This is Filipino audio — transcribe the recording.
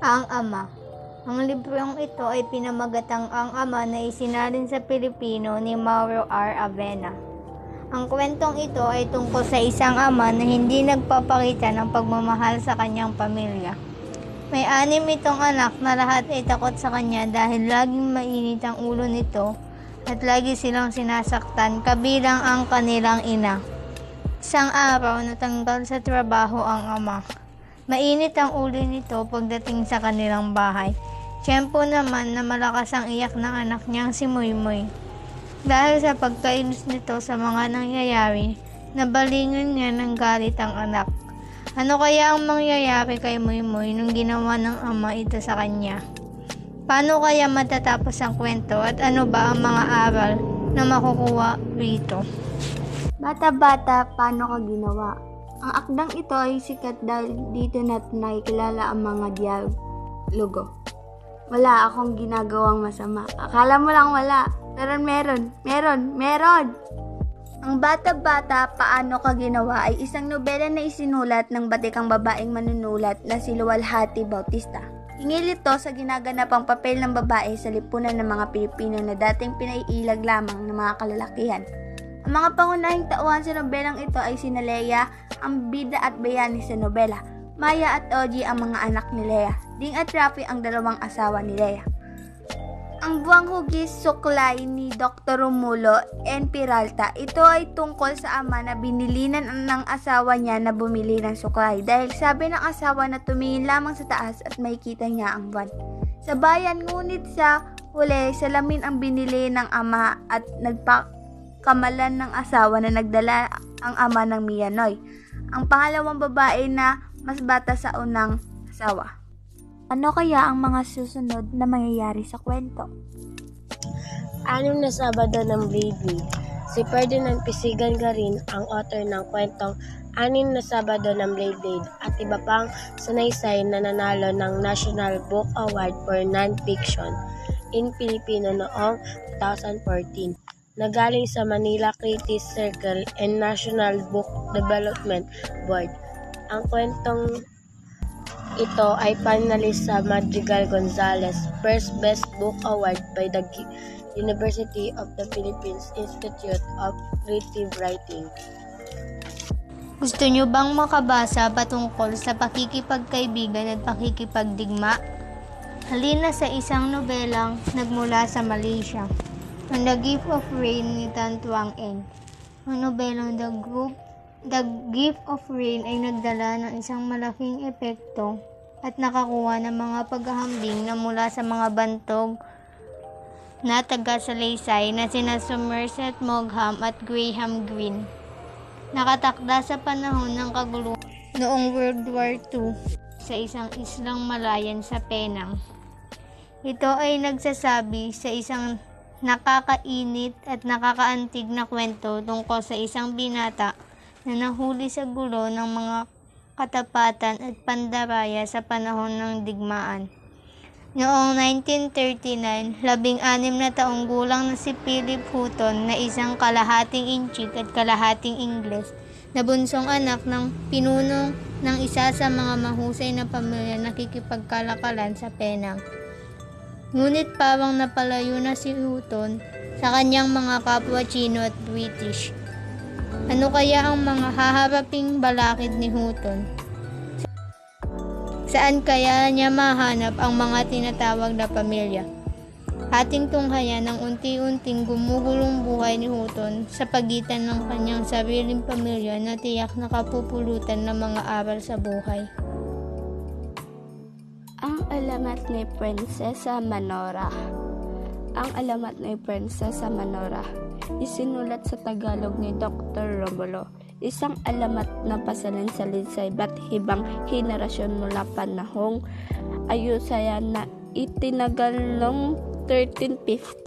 Ang Ama. Ang librong ito ay pinamagatang Ang Ama na isinalin sa Pilipino ni Mauro R. Avena. Ang kwentong ito ay tungkol sa isang ama na hindi nagpapakita ng pagmamahal sa kanyang pamilya. May 6 itong anak na lahat ay takot sa kanya dahil laging mainit ang ulo nito at lagi silang sinasaktan kabilang ang kanilang ina. Isang araw natanggal sa trabaho ang ama. Mainit ang ulo nito pagdating sa kanilang bahay. Tiyempo naman na malakas ang iyak ng anak niyang si Moymoy. Dahil sa pagkainis nito sa mga nangyayari, nabalingan niya ng galit ang anak. Ano kaya ang mangyayari kay Moymoy nung ginawa ng ama ito sa kanya? Paano kaya matatapos ang kwento at ano ba ang mga aral na makukuha rito? Bata-bata, paano ka ginawa? Ang akdang ito ay sikat dahil dito natin nakikilala ang mga dialogo. Wala akong ginagawang masama. Akala mo lang wala. Pero meron! Ang Bata-Bata, Paano Ka Ginawa ay isang nobela na isinulat ng batikang babaeng manunulat na si Luwalhati Bautista. Hingil ito sa ginaganapang papel ng babae sa lipunan ng mga Pilipino na dating pinaiilag lamang ng mga kalalakihan. Ang mga pangunahing tauhan sa nobelang ito ay sina Lea, ang bida at bayani sa nobela, Maya at Ogie ang mga anak ni Lea, Ding at Rafi ang dalawang asawa ni Lea. Ang Buwang Hugis Suklay ni Dr. Romulo N. Peralta, ito ay tungkol sa ama na binilinan ng asawa niya na bumili ng suklay dahil sabi ng asawa na tumingin lamang sa taas at makikita niya ang buwan. Sa bayan, ngunit sa huli, salamin ang binili ng ama at nagpakamalan ng asawa na nagdala ang ama ng Miyanoy, ang pangalawang babae na mas bata sa unang asawa. Ano kaya ang mga susunod na mangyayari sa kwento? 6 na Sabado ng Blade. Si Ferdinand Pisigan Garin ang author ng kwentong 6 na Sabado ng Blade at iba pang sanaysay na nanalo ng National Book Award for Non-Fiction in Filipino noong 2014 na galing sa Manila Critics Circle and National Book Development Board. Ang kwentong ito ay finalist sa Madrigal Gonzales First Best Book Award by the University of the Philippines Institute of Creative Writing. Gusto nyo bang makabasa patungkol sa pakikipagkaibigan at pakikipagdigma? Halina sa isang nobelang nagmula sa Malaysia, ang The Gift of Rain ni Tan Tuang Eng. Ang nobelang The Gift of Rain ay nagdala ng isang malaking epekto at nakakuha ng mga paghahambing na mula sa mga bantog na taga-salaysay na sina Somerset Maugham at Graham Greene. Nakatakda sa panahon ng kaguluhan noong World War II sa isang islang Malayan sa Penang. Ito ay nagsasabi sa isang nakakainit at nakakaantig na kwento tungkol sa isang binata na nahuli sa gulo ng mga katapatan at pandaraya sa panahon ng digmaan. Noong 1939, 16 na taong gulang na si Philip Houghton na isang kalahating Inchik at kalahating Ingles na bunsong anak ng pinuno ng isa sa mga mahusay na pamilya na nakikipagkalakalan sa Penang. Ngunit parang napalayo na si Houghton sa kanyang mga kapwa Chino at British. Ano kaya ang mga haharaping balakid ni Houghton? Saan kaya niya mahanap ang mga tinatawag na pamilya? Ating tunghayan ng unti-unting gumugulong buhay ni Houghton sa pagitan ng kanyang sariling pamilya na tiyak na kapupulutan ng mga aral sa buhay. Ang alamat ni Prinsesa Manora. Ang alamat ni Prinsesa Manora, isinulat sa Tagalog ni Dr. Romulo. Isang alamat na pasalin-salin sa iba't ibang henerasyon mula panahong ayusayan na itinagal noong 1350.